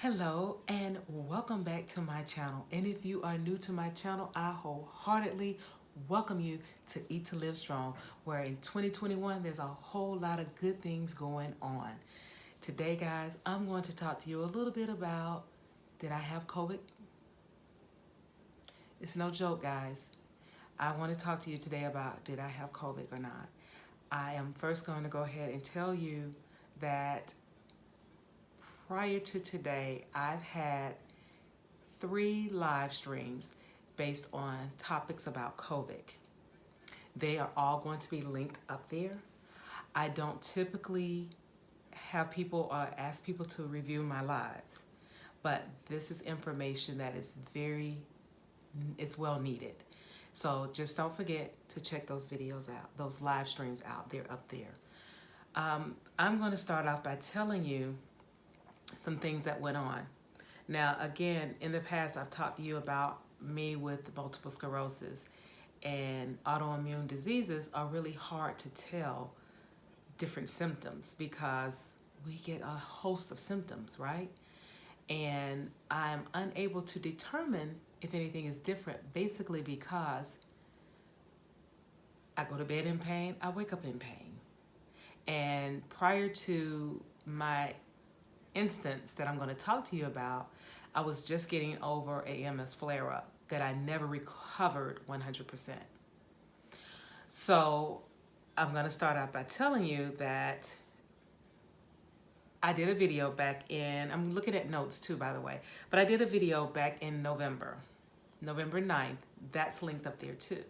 Hello and welcome back to my channel. And if you are new to my channel, I wholeheartedly welcome you to Eat to Live Strong, where in 2021 there's a whole lot of good things going on. Today, guys, I'm going to talk to you a little bit about, did I have COVID? It's no joke, guys. I want to talk to you today about, did I have COVID or not? I am first going to go ahead and tell you that prior to today, I've had 3 live streams based on topics about COVID. They are all going to be linked up there. I don't typically have people or ask people to review my lives, but this is information that is it's well needed. So just don't forget to check those videos out, those live streams out. They're up there. I'm going to start off by telling you some things that went on. Now, again, in the past, I've talked to you about me with multiple sclerosis, and autoimmune diseases are really hard to tell different symptoms because we get a host of symptoms, right? And I'm unable to determine if anything is different, basically because I go to bed in pain, I wake up in pain. And prior to my instance that I'm going to talk to you about, I was just getting over a MS flare-up that I never recovered 100%. So I'm going to start out by telling you that I did a video back in, I'm looking at notes too, by the way, but I did a video back in November 9th. That's linked up there too.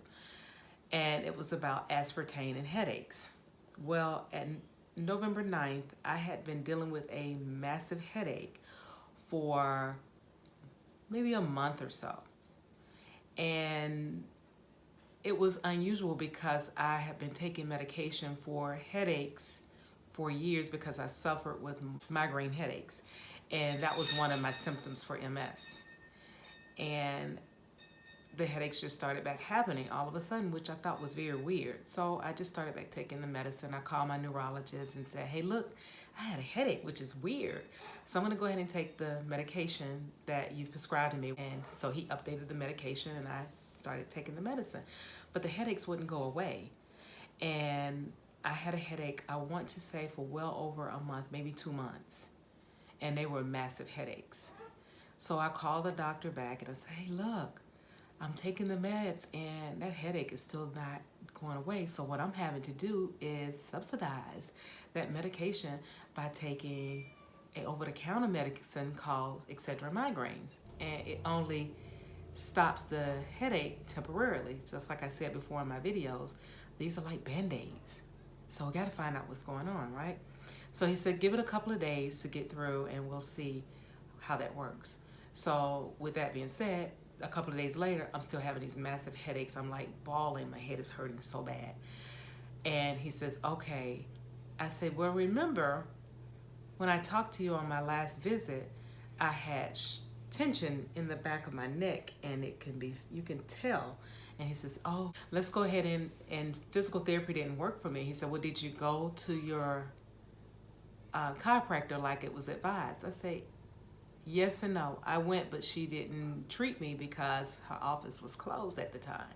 And it was about aspartame and headaches. Well, at November 9th, I had been dealing with a massive headache for maybe a month or so. And it was unusual because I had been taking medication for headaches for years because I suffered with migraine headaches. And that was one of my symptoms for MS. And the headaches just started back happening all of a sudden, which I thought was very weird. So I just started back taking the medicine. I called my neurologist and said, hey, look, I had a headache, which is weird. So I'm gonna go ahead and take the medication that you've prescribed to me. And so he updated the medication and I started taking the medicine. But the headaches wouldn't go away. And I had a headache, I want to say, for well over a month, maybe 2 months. And they were massive headaches. So I called the doctor back and I said, hey, look, I'm taking the meds and that headache is still not going away. So what I'm having to do is subsidize that medication by taking an over-the-counter medicine called Excedrin migraines. And it only stops the headache temporarily. Just like I said before in my videos, these are like Band-Aids. So we got to find out what's going on, right? So he said, give it a couple of days to get through and we'll see how that works. So with that being said, a couple of days later, I'm still having these massive headaches. I'm like bawling. My head is hurting so bad. And he says, okay. I said, well, remember when I talked to you on my last visit, I had tension in the back of my neck and it can be, you can tell. And he says, oh, let's go ahead and physical therapy didn't work for me. He said, well, did you go to your chiropractor like it was advised? I say, yes and no. I went, but she didn't treat me because her office was closed at the time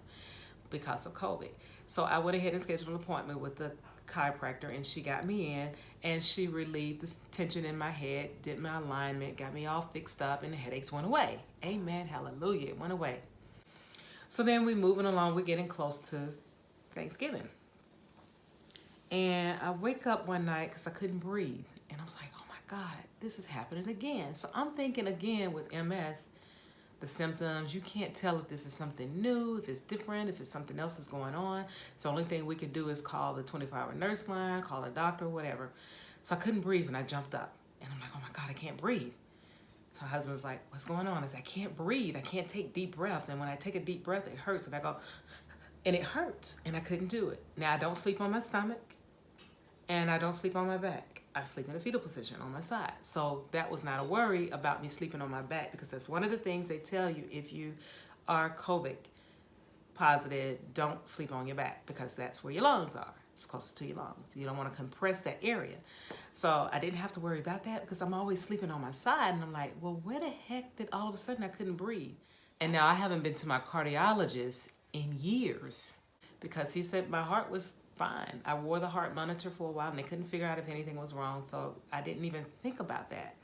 because of COVID. So I went ahead and scheduled an appointment with the chiropractor and she got me in and she relieved the tension in my head, did my alignment, got me all fixed up and the headaches went away. Amen, hallelujah, it went away. So then we're moving along, we're getting close to Thanksgiving. And I wake up one night because I couldn't breathe and I was like, oh my God, this is happening again. So I'm thinking again with MS, the symptoms, you can't tell if this is something new, if it's different, if it's something else that's going on. So the only thing we could do is call the 24-hour nurse line, call a doctor, whatever. So I couldn't breathe and I jumped up and I'm like, oh my God, I can't breathe. So my husband's like, what's going on? I said, I can't breathe. I can't take deep breaths. And when I take a deep breath, it hurts. And I go, and it hurts. And I couldn't do it. Now, I don't sleep on my stomach and I don't sleep on my back. I sleep in a fetal position on my side. So that was not a worry about me sleeping on my back because that's one of the things they tell you if you are COVID positive, don't sleep on your back because that's where your lungs are. It's close to your lungs. You don't want to compress that area. So I didn't have to worry about that because I'm always sleeping on my side. And I'm like, well, where the heck did all of a sudden I couldn't breathe? And now I haven't been to my cardiologist in years because he said my heart was fine. I wore the heart monitor for a while and they couldn't figure out if anything was wrong. So I didn't even think about that.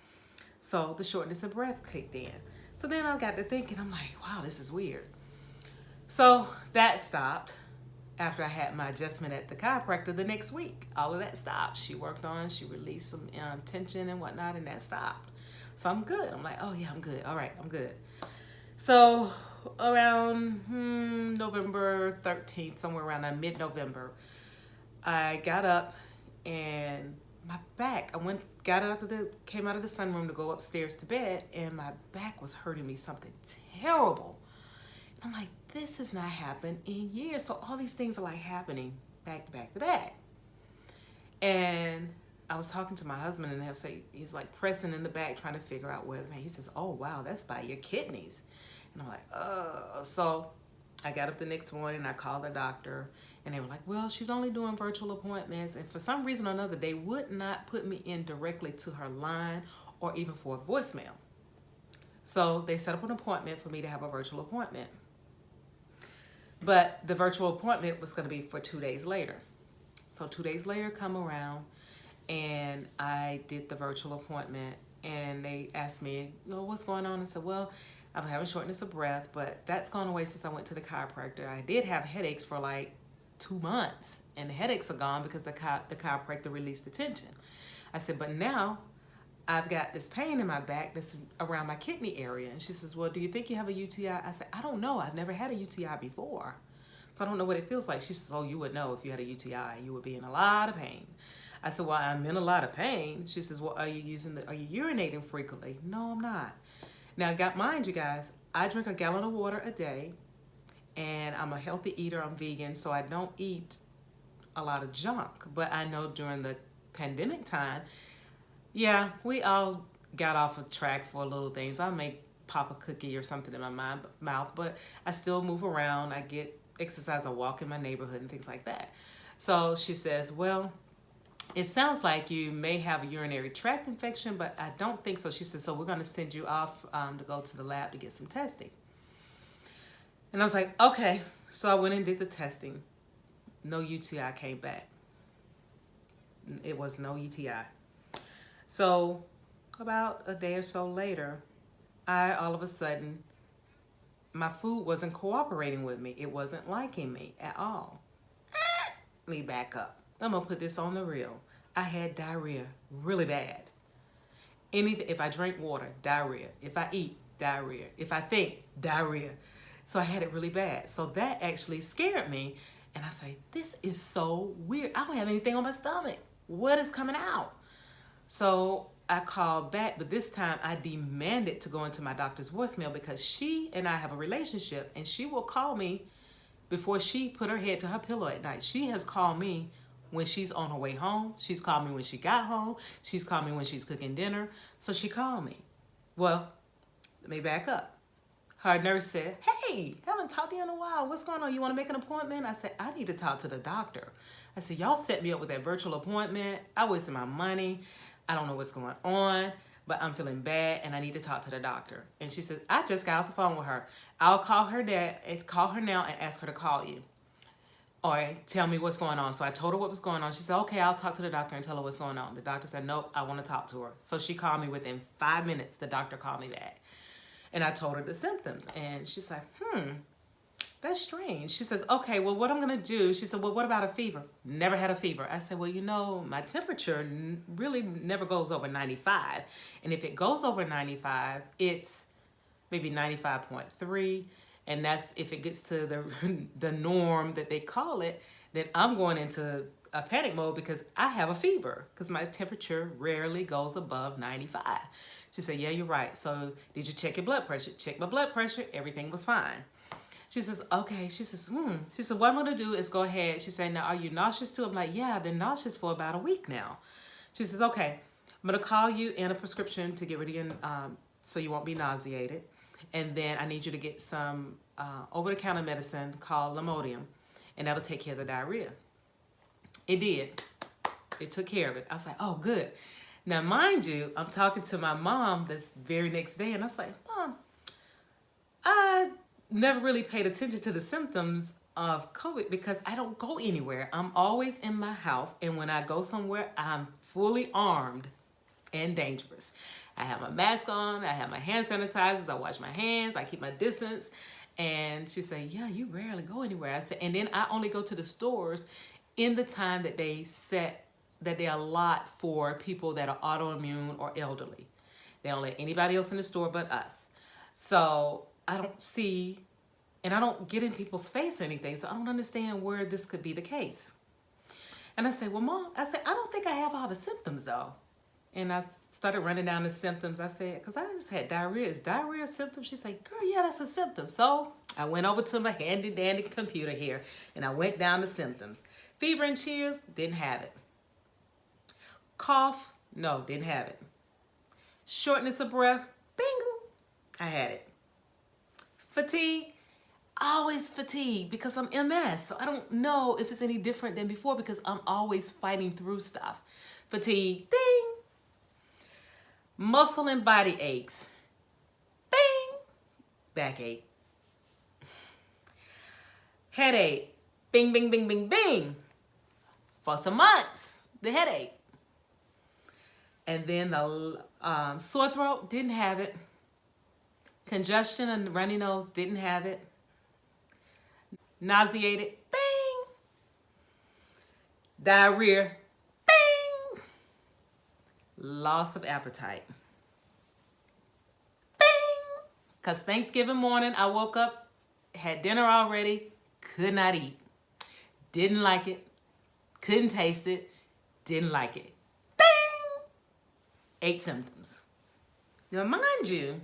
So the shortness of breath kicked in. So then I got to thinking, I'm like, wow, this is weird. So that stopped after I had my adjustment at the chiropractor the next week. All of that stopped. She worked on, she released some tension and whatnot, and that stopped. So I'm good. I'm like, oh yeah, I'm good. All right, I'm good. So around November 13th, somewhere around mid-November, I got up and my back, came out of the sunroom to go upstairs to bed, and my back was hurting me something terrible. I'm like, this has not happened in years. So all these things are like happening back to back to back. And I was talking to my husband and he's like pressing in the back trying to figure out where the pain. He says, oh wow, that's by your kidneys. And I'm like, so I got up the next morning, I called the doctor, and they were like, well, she's only doing virtual appointments. And for some reason or another, they would not put me in directly to her line or even for a voicemail. So they set up an appointment for me to have a virtual appointment. But the virtual appointment was going to be for 2 days later. So 2 days later come around, and I did the virtual appointment, and they asked me, what's going on? I said, well, I'm having shortness of breath, but that's gone away since I went to the chiropractor. I did have headaches for like 2 months, and the headaches are gone because the chiropractor released the tension. I said, but now I've got this pain in my back that's around my kidney area. And she says, well, do you think you have a UTI? I said, I don't know. I've never had a UTI before. So I don't know what it feels like. She says, oh, you would know if you had a UTI. You would be in a lot of pain. I said, well, I'm in a lot of pain. She says, well, are you urinating frequently? No, I'm not. Now, mind you guys, I drink a gallon of water a day, and I'm a healthy eater. I'm vegan, so I don't eat a lot of junk. But I know during the pandemic time, yeah, we all got off of track for little things. I may pop a cookie or something in my mouth, but I still move around. I get exercise. I walk in my neighborhood and things like that. So she says, well, it sounds like you may have a urinary tract infection, but I don't think so. She said, so we're going to send you off to go to the lab to get some testing. And I was like, okay. So I went and did the testing. No UTI came back. It was no UTI. So about a day or so later, all of a sudden, my food wasn't cooperating with me. It wasn't liking me at all. Let me back up. I'm going to put this on the reel. I had diarrhea really bad. If I drink water, diarrhea. If I eat, diarrhea. If I think, diarrhea. So I had it really bad. So that actually scared me. And I say, this is so weird. I don't have anything on my stomach. What is coming out? So I called back, but this time I demanded to go into my doctor's voicemail because she and I have a relationship, and she will call me before she put her head to her pillow at night. She has called me when she's on her way home. She's called me when she got home. She's called me when she's cooking dinner. So she called me. Well, let me back up. Her nurse said, hey, haven't talked to you in a while. What's going on? You want to make an appointment? I said, I need to talk to the doctor. I said, y'all set me up with that virtual appointment. I wasted my money. I don't know what's going on, but I'm feeling bad and I need to talk to the doctor. And she said, I just got off the phone with her. I'll call her now and ask her to call you or tell me what's going on. So I told her what was going on. She said, okay, I'll talk to the doctor and tell her what's going on. The doctor said, nope, I want to talk to her. So she called me within 5 minutes. The doctor called me back. And I told her the symptoms. And she's like, that's strange. She says, okay, well, what I'm going to do, she said, well, what about a fever? Never had a fever. I said, well, my temperature really never goes over 95. And if it goes over 95, it's maybe 95.3. And that's if it gets to the norm that they call it, then I'm going into a panic mode because I have a fever because my temperature rarely goes above 95. She said, yeah, you're right. So did you check your blood pressure? Check my blood pressure. Everything was fine. She says, okay. She says, She said, what I'm going to do is go ahead. She said, now, are you nauseous too? I'm like, yeah, I've been nauseous for about a week now. She says, okay, I'm going to call you in a prescription to get rid of your, so you won't be nauseated. And then I need you to get some over-the-counter medicine called Imodium, and that'll take care of the diarrhea. It did. It took care of it. I was like, oh, good. Now, mind you, I'm talking to my mom this very next day, and I was like, Mom, I never really paid attention to the symptoms of COVID because I don't go anywhere. I'm always in my house, and when I go somewhere, I'm fully armed and dangerous. I have my mask on, I have my hand sanitizers, I wash my hands, I keep my distance. And she said, yeah, you rarely go anywhere. I said, and then I only go to the stores in the time that they set, that they allot for people that are autoimmune or elderly. They don't let anybody else in the store but us. So I don't see, and I don't get in people's face or anything, so I don't understand where this could be the case. And I said, well, Mom, I said, I don't think I have all the symptoms though. And I started running down the symptoms. I said, because I just had diarrhea. Is diarrhea a symptom? She's like, girl, yeah, that's a symptom. So I went over to my handy dandy computer here and I went down the symptoms. Fever and chills, didn't have it. Cough, no, didn't have it. Shortness of breath, bingo, I had it. Fatigue, always fatigue because I'm MS. So I don't know if it's any different than before because I'm always fighting through stuff. Fatigue, ding. Muscle and body aches, bing. Backache. Headache, bing, bing, bing, bing, bing. For some months, the headache. And then the sore throat, didn't have it. Congestion and runny nose, didn't have it. Nauseated, bing. Diarrhea, bing. Loss of appetite, bing. Because Thanksgiving morning, I woke up, had dinner already, could not eat. Didn't like it, couldn't taste it, didn't like it. 8 symptoms. Now, mind you,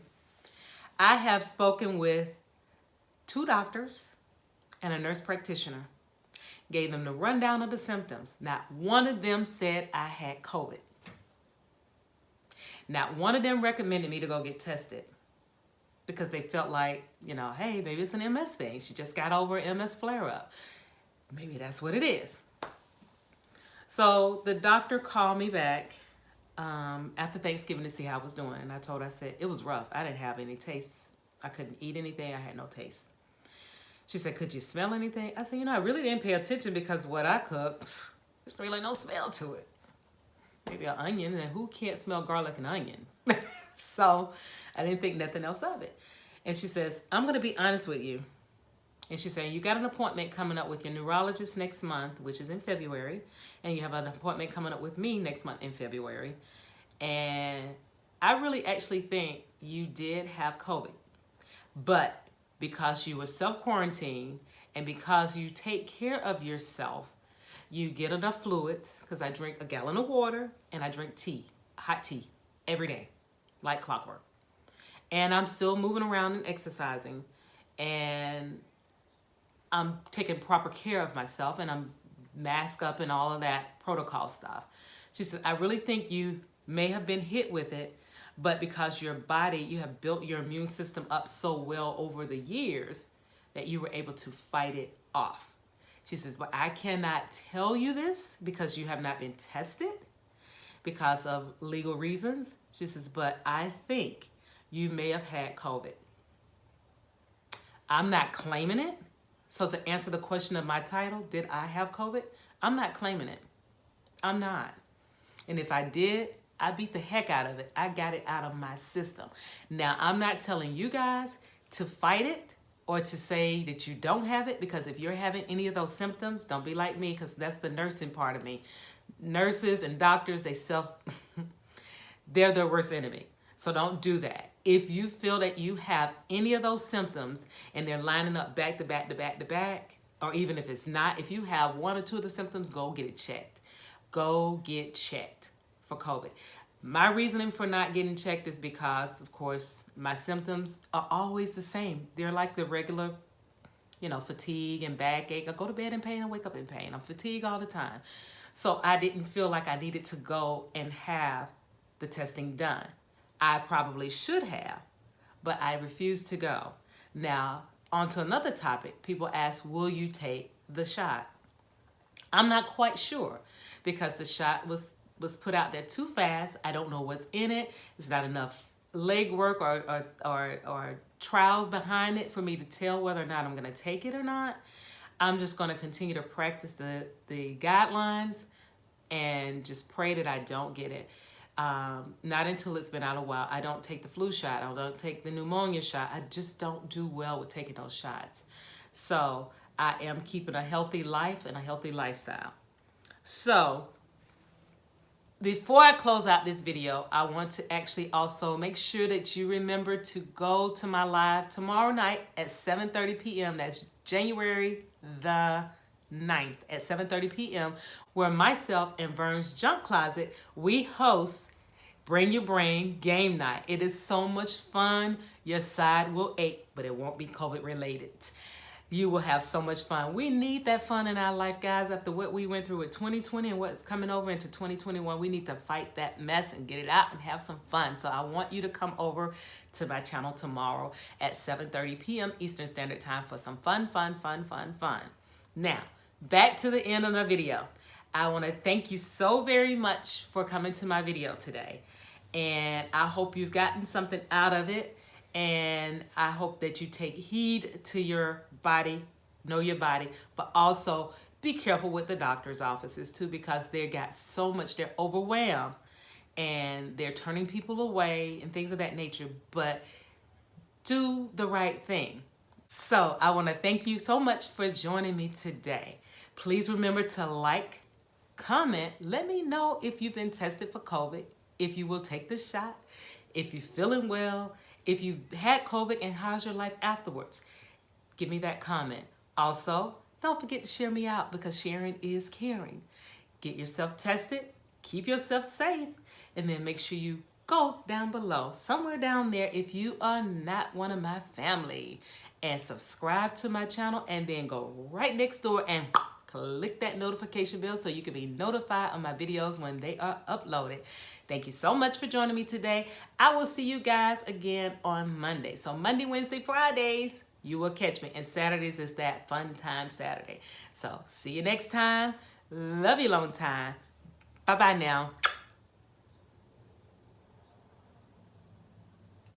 I have spoken with 2 doctors and a nurse practitioner. Gave them the rundown of the symptoms. Not one of them said I had COVID. Not one of them recommended me to go get tested because they felt like, you know, hey, maybe it's an MS thing. She just got over an MS flare-up. Maybe that's what it is. So the doctor called me back after Thanksgiving to see how I was doing. And I told her, I said, it was rough. I didn't have any taste. I couldn't eat anything. I had no taste. She said, could you smell anything? I said, you know, I really didn't pay attention because what I cook, there's really no smell to it. Maybe an onion, and who can't smell garlic and onion? So I didn't think nothing else of it. And she says, I'm going to be honest with you. And she's saying, you got an appointment coming up with your neurologist next month, which is in February. And you have an appointment coming up with me next month in February. And I really actually think you did have COVID. But because you were self-quarantined and because you take care of yourself, you get enough fluids, because I drink a gallon of water and I drink tea, hot tea, every day, like clockwork. And I'm still moving around and exercising. And I'm taking proper care of myself and I'm masked up and all of that protocol stuff. She said, I really think you may have been hit with it, but because your body, you have built your immune system up so well over the years that you were able to fight it off. She says, but I cannot tell you this because you have not been tested because of legal reasons. She says, but I think you may have had COVID. I'm not claiming it. So to answer the question of my title, did I have COVID? I'm not claiming it. I'm not. And if I did, I beat the heck out of it. I got it out of my system. Now, I'm not telling you guys to fight it or to say that you don't have it, because if you're having any of those symptoms, don't be like me, because that's the nursing part of me. Nurses and doctors, they're their worst enemy. So don't do that. If you feel that you have any of those symptoms and they're lining up back to back to back to back, or even if it's not, if you have 1 or 2 of the symptoms, go get it checked. Go get checked for COVID. My reasoning for not getting checked is because, of course, my symptoms are always the same. They're like the regular, fatigue and backache. I go to bed in pain and wake up in pain. I'm fatigued all the time. So I didn't feel like I needed to go and have the testing done. I probably should have, but I refused to go. Now, on to another topic. People ask, will you take the shot? I'm not quite sure because the shot was put out there too fast. I don't know what's in it. It's not enough legwork or trials behind it for me to tell whether or not I'm going to take it or not. I'm just going to continue to practice the guidelines and just pray that I don't get it. Not until it's been out a while. I don't take the flu shot. I don't take the pneumonia shot. I just don't do well with taking those shots. So I am keeping a healthy life and a healthy lifestyle. So before I close out this video, I want to actually also make sure that you remember to go to my live tomorrow night at 7:30 p.m. That's January the 9th at 7:30 p.m. where myself and Vern's Junk Closet, we host Bring Your Brain Game Night. It is so much fun. Your side will ache, but it won't be COVID related. You will have so much fun. We need that fun in our life, guys. After what we went through with 2020 and what's coming over into 2021, we need to fight that mess and get it out and have some fun. So I want you to come over to my channel tomorrow at 7:30 p.m. Eastern Standard Time for some fun. Now, back to the end of the video. I want to thank you so very much for coming to my video today. And I hope you've gotten something out of it. And I hope that you take heed to your body, know your body, but also be careful with the doctor's offices too, because they got so much, they're overwhelmed and they're turning people away and things of that nature, but do the right thing. So I want to thank you so much for joining me today. Please remember to like, comment, let me know if you've been tested for COVID, if you will take the shot, if you're feeling well, if you had COVID and how's your life afterwards. Give me that comment. Also, don't forget to share me out because sharing is caring. Get yourself tested, keep yourself safe, and then make sure you go down below, somewhere down there if you are not one of my family, and subscribe to my channel, and then go right next door and click that notification bell so you can be notified of my videos when they are uploaded. Thank you so much for joining me today. I will see you guys again on Monday. So Monday, Wednesday, Fridays, you will catch me. And Saturdays is that fun time Saturday. So see you next time. Love you long time. Bye-bye now.